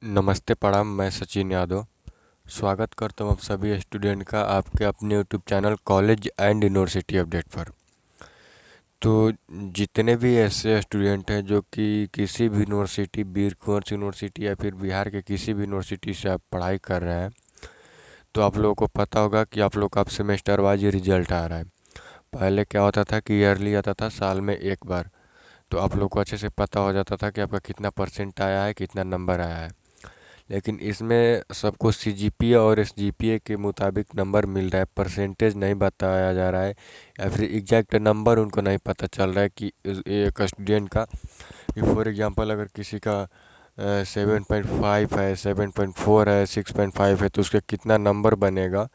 नमस्ते प्रणाम। मैं सचिन यादव स्वागत करता हूँ आप सभी स्टूडेंट का आपके अपने YouTube channel college and university update पर। तो जितने भी ऐसे स्टूडेंट हैं जो कि किसी भी यूनिवर्सिटी, वीर कुंवर यूनिवर्सिटी या फिर बिहार के किसी भी यूनिवर्सिटी से आप पढ़ाई कर रहे हैं, तो आप लोगों को पता होगा कि आप लोग का अब सेमेस्टर वाइज रिजल्ट आ रहा है। पहले क्या होता था कि ईयरली आता था, साल में एक बार। तो आप लोग को अच्छे से पता हो जाता था कि आपका कितना परसेंट आया है, कितना नंबर आया है। लेकिन इसमें सबको सीजीपीए और एसजीपीए के मुताबिक नंबर मिल रहा है, परसेंटेज नहीं बताया जा रहा है या फिर एग्जैक्ट नंबर उनको नहीं पता चल रहा है कि एक स्टूडेंट का, फॉर एग्जांपल अगर किसी का 7.5 है, 7.4 है, 6.5 है, तो उसका कितना नंबर बनेगा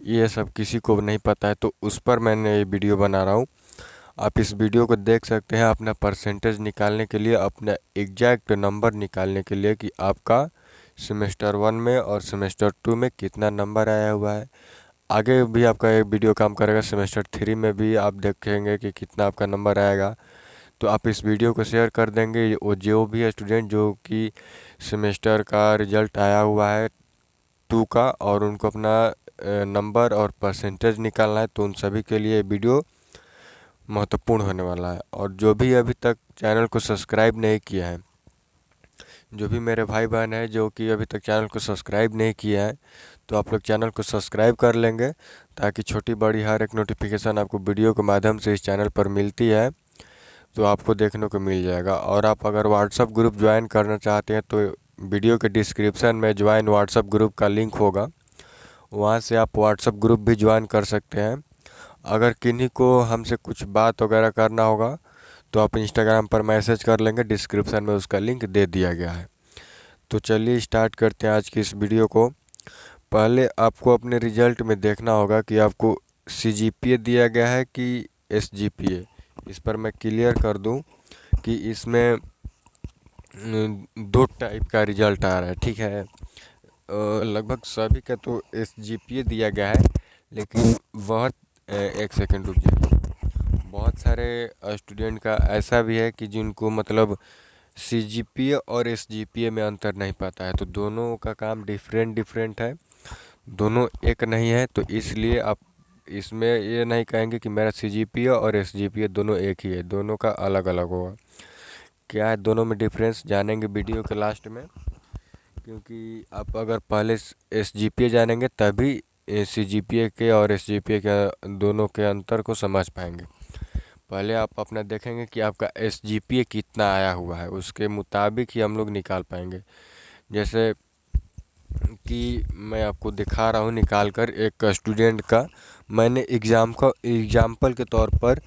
ये सब किसी को नहीं पता है। तो उस पर मैंने ये वीडियो बना रहा हूँ। आप इस वीडियो को देख सकते हैं अपना परसेंटेज निकालने के लिए, अपना एग्जैक्ट नंबर निकालने के लिए कि आपका सेमेस्टर 1 में और सेमेस्टर 2 में कितना नंबर आया हुआ है। आगे भी आपका एक वीडियो काम करेगा, सेमेस्टर 3 में भी आप देखेंगे कि कितना आपका नंबर आएगा। तो आप इस वीडियो को शेयर कर देंगे, वो जो भी स्टूडेंट जो कि सेमेस्टर का रिजल्ट आया हुआ है 2 का और उनको अपना नंबर और परसेंटेज निकालना है, तो उन सभी के लिए वीडियो महत्वपूर्ण होने वाला है। और जो भी अभी तक चैनल को सब्सक्राइब नहीं किया है, जो भी मेरे भाई बहन हैं जो कि अभी तक चैनल को सब्सक्राइब नहीं किया है, तो आप लोग चैनल को सब्सक्राइब कर लेंगे ताकि छोटी बड़ी हर एक नोटिफिकेशन आपको वीडियो के माध्यम से इस चैनल पर मिलती है, तो आपको देखने को मिल जाएगा। और आप अगर व्हाट्सअप ग्रुप ज्वाइन करना चाहते हैं तो वीडियो के डिस्क्रिप्शन में ज्वाइन व्हाट्सअप ग्रुप का लिंक होगा, वहाँ से आप व्हाट्सअप ग्रुप भी ज्वाइन कर सकते हैं। अगर किन्हीं को हमसे कुछ बात वगैरह करना होगा तो आप इंस्टाग्राम पर मैसेज कर लेंगे, डिस्क्रिप्शन में उसका लिंक दे दिया गया है। तो चलिए स्टार्ट करते हैं आज की इस वीडियो को। पहले आपको अपने रिजल्ट में देखना होगा कि आपको सीजीपीए दिया गया है कि एसजीपीए। इस पर मैं क्लियर कर दूं कि इसमें दो टाइप का रिजल्ट आ रहा है, ठीक है। लगभग सभी का तो एसजीपीए दिया गया है, लेकिन बहुत एक सेकंड रुक जाइए। बहुत सारे स्टूडेंट का ऐसा भी है कि जिनको मतलब सीजीपीए और एसजीपीए में अंतर नहीं पता है, तो दोनों का काम डिफरेंट डिफरेंट है, दोनों एक नहीं है। तो इसलिए आप इसमें ये नहीं कहेंगे कि मेरा सीजीपीए और एसजीपीए दोनों एक ही है, दोनों का अलग अलग होगा। क्या है दोनों में डिफरेंस जानेंगे वीडियो के लास्ट में, क्योंकि आप अगर पहले एसजीपीए जानेंगे तभी सीजीपीए के और एसजीपीए के दोनों के अंतर को समझ पाएंगे। पहले आप अपना देखेंगे कि आपका एसजीपीए कितना आया हुआ है, उसके मुताबिक ही हम लोग निकाल पाएंगे। जैसे कि मैं आपको दिखा रहा हूँ निकाल कर एक स्टूडेंट का, मैंने एग्जाम्पल के तौर पर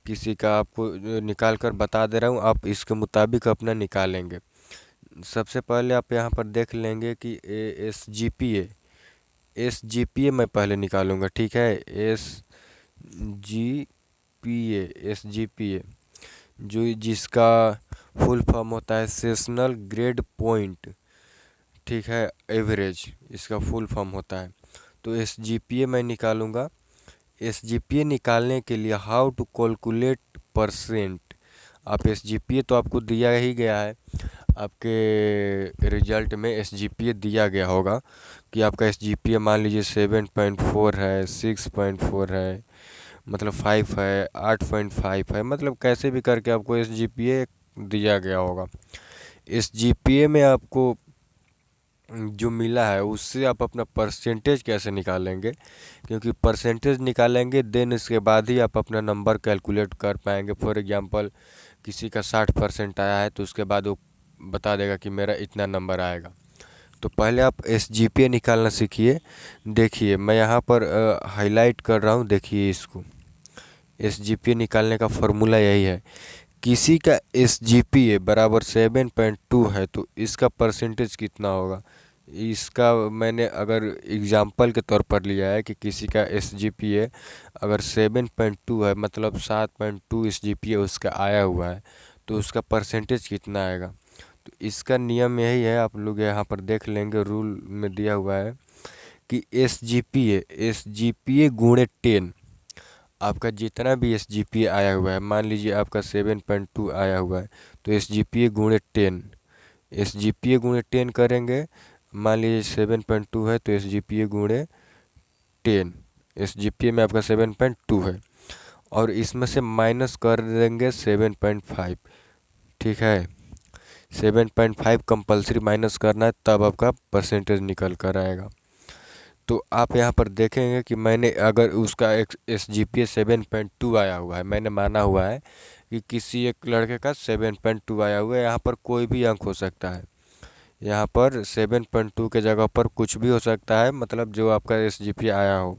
किसी का आपको निकाल कर बता दे रहा हूँ, आप इसके मुताबिक अपना निकालेंगे। सबसे पहले आप यहाँ पर देख लेंगे कि एस जी पी ए मैं पहले निकालूंगा, ठीक है। एस जी पी ए जो जिसका फुल फॉर्म होता है सेशनल ग्रेड पॉइंट, ठीक है, एवरेज इसका फुल फॉर्म होता है। तो एसजीपीए मैं निकालूंगा। एसजीपीए निकालने के लिए हाउ टू कैलकुलेट परसेंट, आप एसजीपीए तो आपको दिया ही गया है, आपके रिजल्ट में एसजीपीए दिया गया होगा कि आपका एसजीपीए मान लीजिए 7.4 है, 6.4 है, मतलब 5 है, 8.5 है, मतलब कैसे भी करके आपको एसजीपीए दिया गया होगा। एसजीपीए में आपको जो मिला है उससे आप अपना परसेंटेज कैसे निकालेंगे, क्योंकि परसेंटेज निकालेंगे देन इसके बाद ही आप अपना नंबर कैलकुलेट कर पाएंगे। फॉर एग्जांपल किसी का 60% आया है तो उसके बाद वो बता देगा कि मेरा इतना नंबर आएगा। तो पहले आप एसजीपीए निकालना सीखिए। देखिए मैं यहाँ पर हाईलाइट कर रहा हूँ, देखिए इसको। एसजीपीए निकालने का फॉर्मूला यही है, किसी का एसजीपीए बराबर 7.2 है तो इसका परसेंटेज कितना होगा। इसका मैंने अगर एग्जाम्पल के तौर पर लिया है कि किसी का एसजीपीए अगर 7.2 है, मतलब 7.2 एसजीपीए उसका आया हुआ है, तो उसका परसेंटेज कितना आएगा। तो इसका नियम यही है, आप लोग यहाँ पर देख लेंगे, रूल में दिया हुआ है कि एस जी पी ए गुणे 10, आपका जितना भी एस जी पी आया हुआ है, मान लीजिए आपका 7.2 आया हुआ है, तो एस जी पी गुणे 10 SGPA गुणे 10 करेंगे, मान लीजिए 7.2 है तो SGPA गुणे 10, SGPA में आपका 7.2 है, और इसमें से माइनस कर देंगे 7.5। ठीक है, 7.5 कंपलसरी माइनस करना है, तब आपका परसेंटेज निकल कर आएगा। तो आप यहाँ पर देखेंगे कि मैंने अगर उसका एक SGPA 7.2 आया हुआ है, मैंने माना हुआ है कि किसी एक लड़के का 7.2 आया हुआ है, यहाँ पर कोई भी अंक हो सकता है, यहाँ पर 7.2 के जगह पर कुछ भी हो सकता है, मतलब जो आपका SGPA आया हो।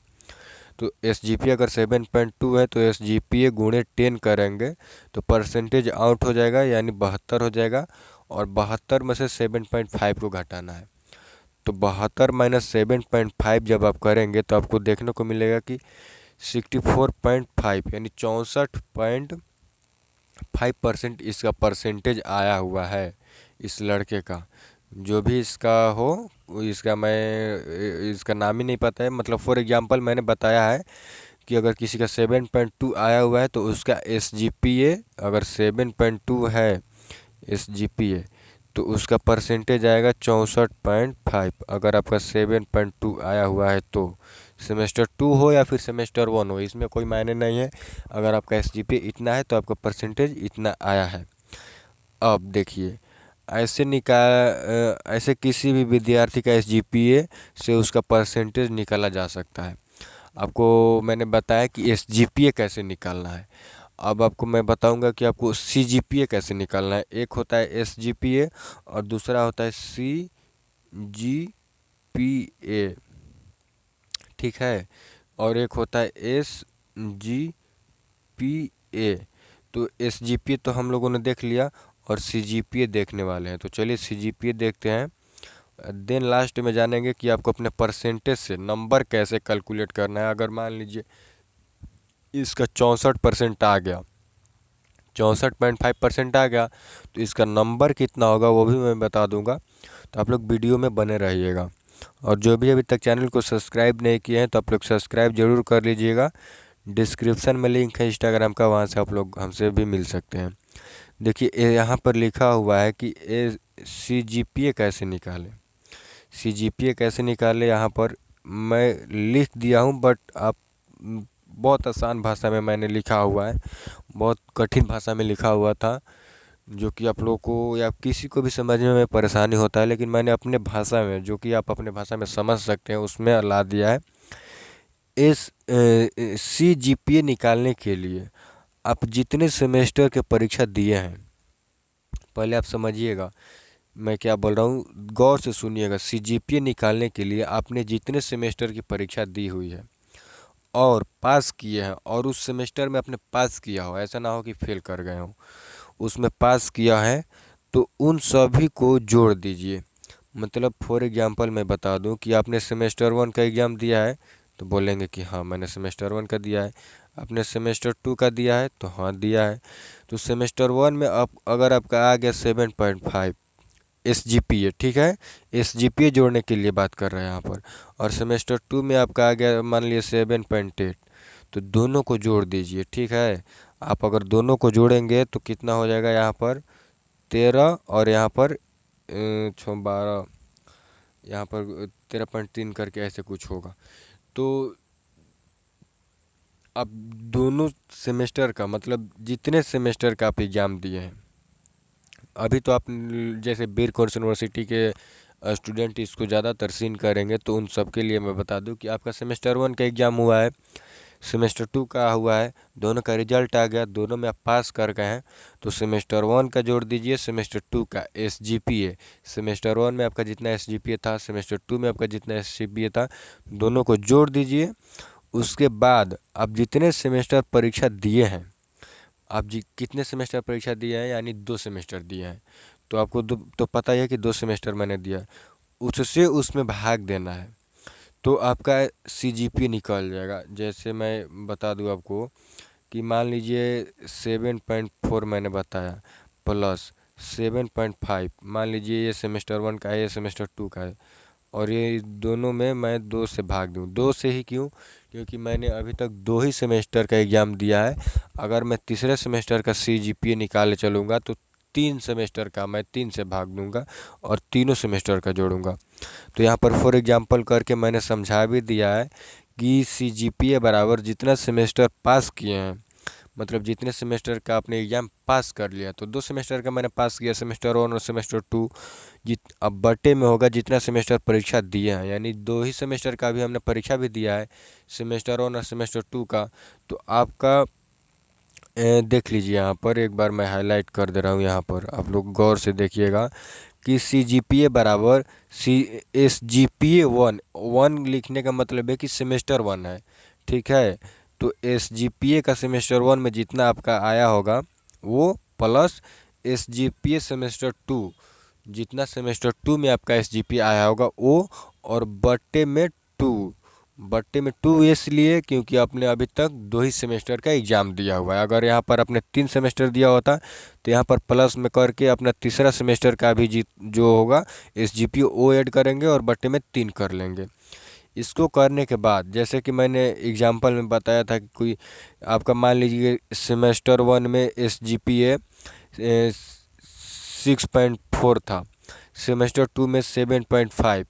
तो SGPA अगर 7.2 है तो SGPA गुणे 10 करेंगे तो परसेंटेज आउट हो जाएगा, यानी 72 हो जाएगा, और 72 में से 7.5 को घटाना है। तो 72 माइनस 7.5 जब आप करेंगे तो आपको देखने को मिलेगा कि 64.5 यानी 64.5% इसका परसेंटेज आया हुआ है इस लड़के का। जो भी इसका हो, इसका मैं इसका नाम ही नहीं पता है, मतलब फॉर एग्जांपल मैंने बताया है कि अगर किसी का 7.2 आया हुआ है तो उसका SGPA अगर 7.2 है SGPA, तो उसका परसेंटेज आएगा 64.5। अगर आपका 7.2 आया हुआ है तो सेमेस्टर 2 हो या फिर सेमेस्टर 1 हो, इसमें कोई मायने नहीं है। अगर आपका SGPA इतना है तो आपका परसेंटेज इतना आया है। अब देखिए, ऐसे किसी भी विद्यार्थी का SGPA से उसका परसेंटेज निकाला जा सकता है। आपको मैंने बताया कि SGPA कैसे निकालना है। अब आपको मैं बताऊंगा कि आपको CGPA कैसे निकालना है। एक होता है SGPA और दूसरा होता है CGPA, ठीक है, और एक होता है SGPA। तो SGPA तो हम लोगों ने देख लिया और CGPA देखने वाले हैं, तो चलिए CGPA देखते हैं। देन लास्ट में जानेंगे कि आपको अपने परसेंटेज से नंबर कैसे कैलकुलेट करना है। अगर मान लीजिए इसका 64% आ गया, 64.5% आ गया, तो इसका नंबर कितना होगा वो भी मैं बता दूंगा, तो आप लोग वीडियो में बने रहिएगा। और जो भी अभी तक चैनल को सब्सक्राइब नहीं किए हैं तो आप लोग सब्सक्राइब जरूर कर लीजिएगा। डिस्क्रिप्शन में लिंक है इंस्टाग्राम का, वहाँ से आप लोग हमसे भी मिल सकते हैं। देखिए यहाँ पर लिखा हुआ है कि CGPA कैसे निकालें। CGPA कैसे निकालें यहाँ पर मैं लिख दिया हूँ, बट आप बहुत आसान भाषा में मैंने लिखा हुआ है, बहुत कठिन भाषा में लिखा हुआ था जो कि आप लोगों को या किसी को भी समझने में परेशानी होता है, लेकिन मैंने अपने भाषा में, जो कि आप अपने भाषा में समझ सकते हैं, उसमें ला दिया है। इस CGPA निकालने के लिए आप जितने सेमेस्टर के परीक्षा दिए हैं, पहले आप समझिएगा मैं क्या बोल रहा हूँ, गौर से सुनिएगा। CGPA निकालने के लिए आपने जितने सेमेस्टर की परीक्षा दी हुई है और पास किए हैं, और उस सेमेस्टर में आपने पास किया हो, ऐसा ना हो कि फेल कर गए हो, उसमें पास किया है, तो उन सभी को जोड़ दीजिए। मतलब फॉर एग्जांपल मैं बता दूं कि आपने सेमेस्टर 1 का एग्ज़ाम दिया है तो बोलेंगे कि हाँ मैंने सेमेस्टर 1 का दिया है। आपने सेमेस्टर 2 का दिया है तो हाँ दिया है। तो सेमेस्टर 1 में आप अगर आपका आ गया 7.5 SGPA, ठीक है, SGPA जोड़ने के लिए बात कर रहे हैं यहाँ पर, और सेमेस्टर 2 में आपका आ गया मान लीजिए 7.8, तो दोनों को जोड़ दीजिए। ठीक है, आप अगर दोनों को जोड़ेंगे तो कितना हो जाएगा, यहाँ पर 13 और यहाँ पर 12, यहाँ पर 13.3 करके ऐसे कुछ होगा। तो अब दोनों सेमेस्टर का मतलब जितने सेमेस्टर का आप एग्ज़ाम दिए हैं, अभी तो आप जैसे बीर कोर्स यूनिवर्सिटी के स्टूडेंट इसको ज़्यादा तरसीन करेंगे, तो उन सब के लिए मैं बता दूं कि आपका सेमेस्टर 1 का एग्ज़ाम हुआ है, सेमेस्टर 2 का हुआ है, दोनों का रिजल्ट आ गया, दोनों में आप पास कर गए हैं, तो सेमेस्टर 1 का जोड़ दीजिए सेमेस्टर 2 का SGPA। सेमेस्टर 1 में आपका जितना SGPA था, सेमेस्टर 2 में आपका जितना SGPA था, दोनों को जोड़ दीजिए। उसके बाद आप जितने सेमेस्टर परीक्षा दिए हैं, आप जी कितने सेमेस्टर परीक्षा दिए हैं, यानी 2 सेमेस्टर दिए हैं, तो आपको तो पता ही है कि 2 सेमेस्टर मैंने दिया है, उससे उसमें भाग देना है, तो आपका CGPA निकल जाएगा। जैसे मैं बता दूं आपको कि मान लीजिए 7.4 मैंने बताया प्लस 7.5, मान लीजिए ये सेमेस्टर 1 का है, ये सेमेस्टर 2 का है, और ये दोनों में मैं 2 से भाग दूं। 2 से ही क्यों, क्योंकि मैंने अभी तक 2 ही सेमेस्टर का एग्ज़ाम दिया है। अगर मैं तीसरे सेमेस्टर का CGPA निकाले चलूँगा तो 3 सेमेस्टर का मैं 3 से भाग दूंगा और तीनों सेमेस्टर का जोड़ूंगा। तो यहाँ पर फॉर एग्जांपल करके मैंने समझा भी दिया है कि CGPA बराबर जितना सेमेस्टर पास किए हैं, मतलब जितने सेमेस्टर का आपने एग्ज़ाम पास कर लिया, तो 2 सेमेस्टर का मैंने पास किया, सेमेस्टर 1 और सेमेस्टर 2, अब बटे में होगा जितना सेमेस्टर परीक्षा दिए हैं, यानी 2 ही सेमेस्टर का भी हमने परीक्षा भी दिया है, सेमेस्टर 1 और सेमेस्टर 2 का। तो आपका देख लीजिए, यहाँ पर एक बार मैं हाईलाइट कर दे रहा हूँ, यहाँ पर आप लोग गौर से देखिएगा कि CGPA बराबर SGPA 1 लिखने का मतलब है कि सेमेस्टर 1 है, ठीक है। तो SGPA का सेमेस्टर 1 में जितना आपका आया होगा वो प्लस SGPA सेमेस्टर 2, जितना सेमेस्टर 2 में आपका SGPA आया होगा वो, और बट्टे में 2 इसलिए क्योंकि आपने अभी तक 2 ही सेमेस्टर का एग्ज़ाम दिया हुआ है। अगर यहाँ पर आपने 3 सेमेस्टर दिया होता तो यहाँ पर प्लस में करके अपना तीसरा सेमेस्टर का भी जो होगा SGPA वो ऐड करेंगे और बट्टे में 3 कर लेंगे। इसको करने के बाद जैसे कि मैंने एग्जाम्पल में बताया था कि कोई आपका मान लीजिए सेमेस्टर 1 में SGPA 6.4 था, सेमेस्टर 2 में 7.5,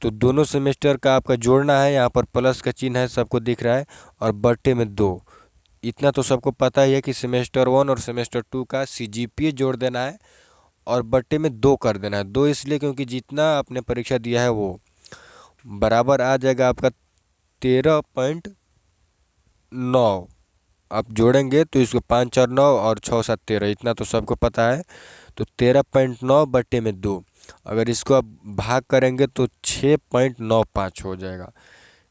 तो दोनों सेमेस्टर का आपका जोड़ना है, यहाँ पर प्लस का चिन्ह है, सबको दिख रहा है, और बट्टे में 2। इतना तो सबको पता ही है कि सेमेस्टर 1 और सेमेस्टर 2 का CGPA जोड़ देना है और बट्टे में 2 कर देना है। 2 इसलिए क्योंकि जितना आपने परीक्षा दिया है वो बराबर आ जाएगा आपका 13.9। आप जोड़ेंगे तो इसको 5 4 9 और 6 7 13, इतना तो सबको पता है। तो 13.9 बट्टे में 2, अगर इसको आप भाग करेंगे तो 6.95 हो जाएगा।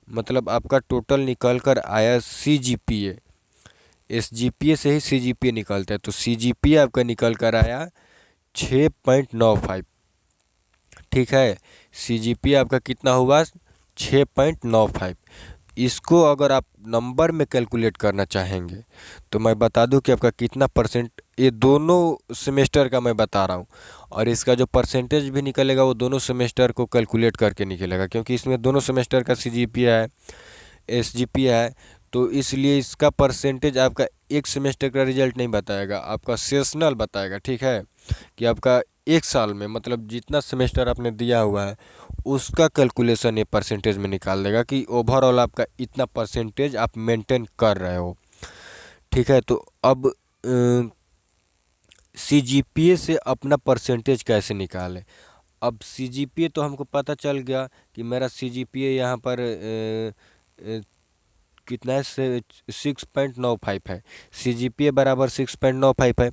मतलब आपका टोटल निकल कर आया CGPA, SGPA से ही CGPA निकलता है, तो CGPA आपका निकल कर आया 6.95, ठीक है। CGPA आपका कितना हुआ 6.95। इसको अगर आप नंबर में कैलकुलेट करना चाहेंगे तो मैं बता दूं कि आपका कितना परसेंट, ये दोनों सेमेस्टर का मैं बता रहा हूं, और इसका जो परसेंटेज भी निकलेगा वो दोनों सेमेस्टर को कैलकुलेट करके निकलेगा, क्योंकि इसमें दोनों सेमेस्टर का CGPA है, SGPA है, तो इसलिए इसका परसेंटेज आपका एक सेमेस्टर का रिजल्ट नहीं बताएगा, आपका सेशनल बताएगा, ठीक है। कि आपका एक साल में मतलब जितना सेमेस्टर आपने दिया हुआ है उसका कैलकुलेशन ये परसेंटेज में निकाल देगा कि ओवरऑल आपका इतना परसेंटेज आप मेंटेन कर रहे हो, ठीक है। तो अब CGPA से अपना परसेंटेज कैसे निकालें। अब CGPA तो हमको पता चल गया कि मेरा CGPA यहाँ पर कितना है, 6.95 है, CGPA बराबर 6.95 है।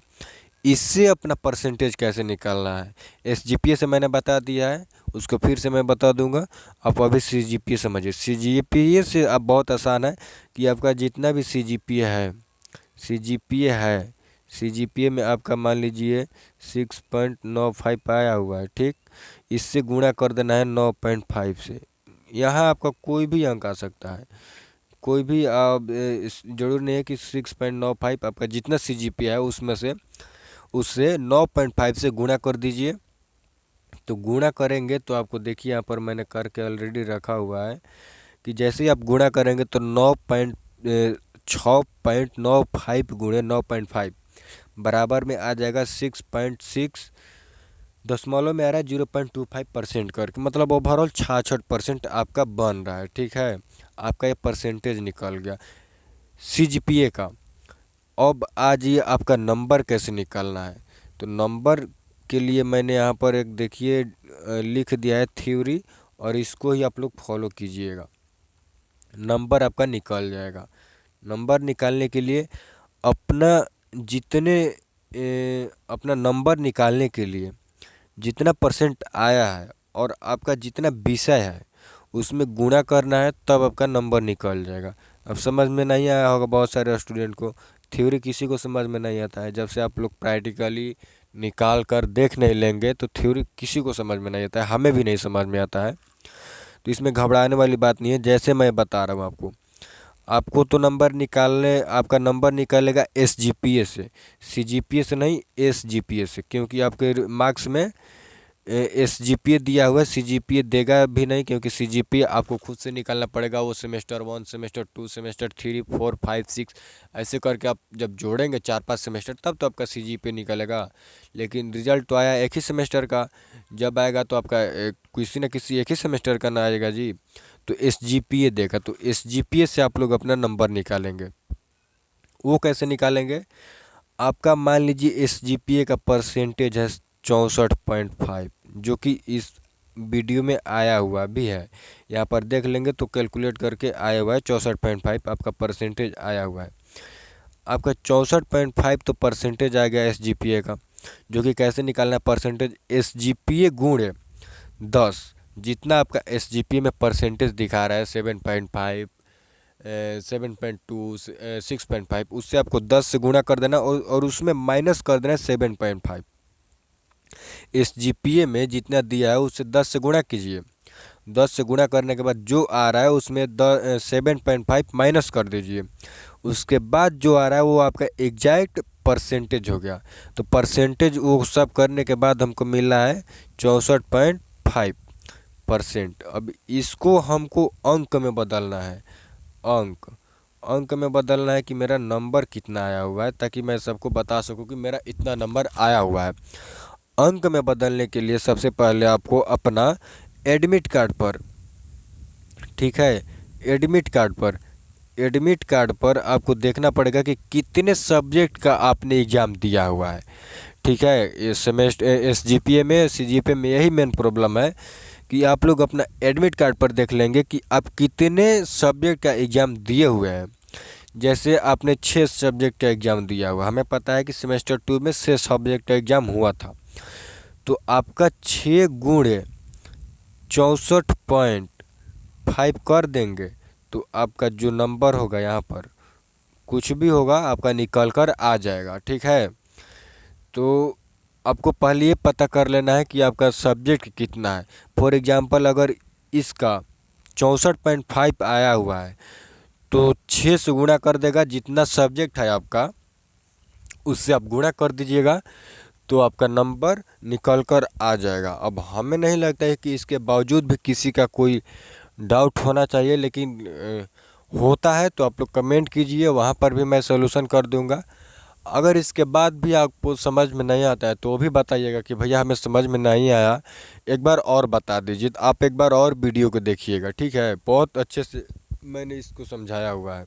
इससे अपना परसेंटेज कैसे निकालना है, SGPA से मैंने बता दिया है, उसको फिर से मैं बता दूंगा, आप अभी CGPA समझिए। CGPA से अब बहुत आसान है कि आपका जितना भी CGPA में आपका मान लीजिए 6.95 आया हुआ है, ठीक। इससे गुणा कर देना है 9.5 से। यहाँ आपका कोई भी अंक आ सकता है, कोई भी जरूर नहीं है कि 6.95 आपका जितना CGPA है उसमें से उससे 9.5 से गुणा कर दीजिए। तो गुणा करेंगे तो आपको देखिए यहाँ पर मैंने करके ऑलरेडी रखा हुआ है कि जैसे ही आप गुणा करेंगे तो 6.95 गुणे 9.5 बराबर में आ जाएगा 6.6, दशमलव में आ रहा है 0.25% करके, मतलब ओवरऑल 66% आपका बन रहा है, ठीक है। आपका ये परसेंटेज निकल गया CGPA का। अब आज ये आपका नंबर कैसे निकालना है, तो नंबर के लिए मैंने यहाँ पर एक देखिए लिख दिया है थ्योरी, और इसको ही आप लोग फॉलो कीजिएगा, नंबर आपका निकल जाएगा। नंबर निकालने के लिए अपना अपना नंबर निकालने के लिए जितना परसेंट आया है और आपका जितना विषय है उसमें गुणा करना है, तब आपका नंबर निकल जाएगा। अब समझ में नहीं आया होगा बहुत सारे स्टूडेंट को, थ्योरी किसी को समझ में नहीं आता है, जब से आप लोग प्रैक्टिकली निकाल कर देख नहीं लेंगे तो थ्योरी किसी को समझ में नहीं आता है, हमें भी नहीं समझ में आता है। तो इसमें घबराने वाली बात नहीं है, जैसे मैं बता रहा हूँ आपको, आपको तो नंबर निकालने, आपका नंबर निकालेगा SGPA से, CGPA से नहीं, SGPA से, क्योंकि आपके मार्क्स में SGPA दिया हुआ है, CGPA देगा भी नहीं, क्योंकि CGPA आपको खुद से निकालना पड़ेगा। वो सेमेस्टर 1, सेमेस्टर 2, सेमेस्टर 3, 4, 5, 6 ऐसे करके आप जब जोड़ेंगे 4-5 सेमेस्टर, तब तो आपका CGPA निकलेगा। लेकिन रिजल्ट तो आया एक ही सेमेस्टर का, जब आएगा तो आपका किसी न किसी एक ही सेमेस्टर का ना आएगा जी। तो SGPA देगा, तो SGPA से आप लोग अपना नंबर निकालेंगे। वो कैसे निकालेंगे? आपका मान लीजिए SGPA का परसेंटेज है 64.5, जो कि इस वीडियो में आया हुआ भी है। यहाँ पर देख लेंगे तो कैलकुलेट करके आया हुआ है 64.5 आपका परसेंटेज आया हुआ है। आपका 64.5 तो परसेंटेज आ गया SGPA का, जो कि कैसे निकालना है? परसेंटेज SGPA गुणे 10, जितना आपका SGPA में परसेंटेज दिखा रहा है 7.5, 7.2, 6.5, उससे आपको 10 से गुणा कर देना और उसमें माइनस कर देना 7.5। SGPA में जितना दिया है उससे 10 से गुणा कीजिए। 10 से गुणा करने के बाद जो आ रहा है उसमें 7.5 माइनस कर दीजिए। उसके बाद जो आ रहा है वो आपका एग्जैक्ट परसेंटेज हो गया। तो परसेंटेज वो सब करने के बाद हमको मिला है 64.5%। अब इसको हमको अंक में बदलना है। अंक में बदलना है कि मेरा नंबर कितना आया हुआ है, ताकि मैं सबको बता सकूं कि मेरा इतना नंबर आया हुआ है। अंक में बदलने के लिए सबसे पहले आपको अपना एडमिट कार्ड पर, ठीक है, एडमिट कार्ड पर आपको देखना पड़ेगा कि कितने सब्जेक्ट का आपने एग्ज़ाम दिया हुआ है। ठीक है, इस सेमेस्टर SGPA में, CGPA में यही मेन प्रॉब्लम है कि आप लोग अपना एडमिट कार्ड पर देख लेंगे कि आप कितने सब्जेक्ट का एग्ज़ाम दिए हुए हैं। जैसे आपने 6 सब्जेक्ट का एग्ज़ाम दिया हुआ, हमें पता है कि सेमेस्टर 2 में 6 सब्जेक्ट का एग्ज़ाम हुआ था, तो आपका 6 गुणे 64.5 कर देंगे तो आपका जो नंबर होगा यहाँ पर कुछ भी होगा आपका निकल कर आ जाएगा। ठीक है, तो आपको पहले ये पता कर लेना है कि आपका सब्जेक्ट कितना है। फॉर एग्जांपल अगर इसका 64.5 आया हुआ है तो 6 से गुणा कर देगा, जितना सब्जेक्ट है आपका उससे आप गुणा कर दीजिएगा तो आपका नंबर निकल कर आ जाएगा। अब हमें नहीं लगता है कि इसके बावजूद भी किसी का कोई डाउट होना चाहिए, लेकिन होता है तो आप लोग कमेंट कीजिए, वहाँ पर भी मैं सलूशन कर दूँगा। अगर इसके बाद भी आपको समझ में नहीं आता है तो वो भी बताइएगा कि भैया हमें समझ में नहीं आया, एक बार और बता दीजिए। तो आप एक बार और वीडियो को देखिएगा, ठीक है, बहुत अच्छे से मैंने इसको समझाया हुआ है।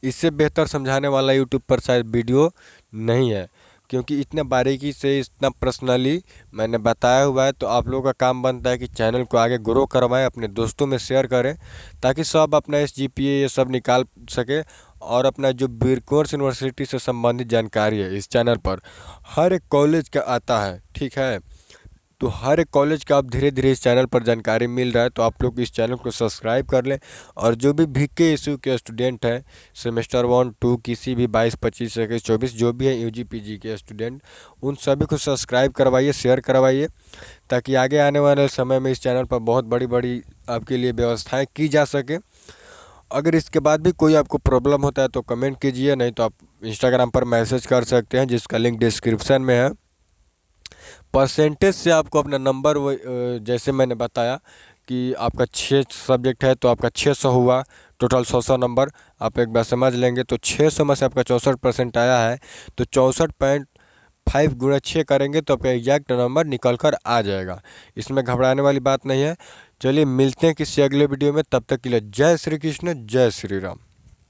इससे बेहतर समझाने वाला यूट्यूब पर शायद वीडियो नहीं है, क्योंकि इतने बारीकी से इतना पर्सनली मैंने बताया हुआ है। तो आप लोगों का काम बनता है कि चैनल को आगे ग्रो करवाएं, अपने दोस्तों में शेयर करें, ताकि सब अपना SGPA ये सब निकाल सके। और अपना जो बीरकोर्स यूनिवर्सिटी से संबंधित जानकारी है इस चैनल पर हर एक कॉलेज का आता है, ठीक है, तो हर एक कॉलेज का अब धीरे धीरे इस चैनल पर जानकारी मिल रहा है। तो आप लोग इस चैनल को सब्सक्राइब कर लें। और जो भी VK इशू के स्टूडेंट हैं, सेमेस्टर 1, 2, किसी भी 22, 25, 21, 24 जो भी है UG PG के स्टूडेंट, उन सभी को सब्सक्राइब करवाइए, शेयर करवाइए, ताकि आगे आने वाले समय में इस चैनल पर बहुत बड़ी बड़ी आपके लिए व्यवस्थाएँ की जा सके। अगर इसके बाद भी कोई आपको प्रॉब्लम होता है तो कमेंट कीजिए, नहीं तो आप इंस्टाग्राम पर मैसेज कर सकते हैं, जिसका लिंक डिस्क्रिप्शन में है। परसेंटेज से आपको अपना नंबर जैसे मैंने बताया कि आपका 6 सब्जेक्ट है तो आपका 600 हुआ, टोटल 100 नंबर आप एक बार समझ लेंगे। तो 600 में से आपका 64% आया है, तो 64.5 गुणा 6 करेंगे तो आपका एग्जैक्ट नंबर निकल कर आ जाएगा। इसमें घबराने वाली बात नहीं है। चलिए मिलते हैं किसी अगले वीडियो में, तब तक के लिए जय श्री कृष्ण, जय श्री राम।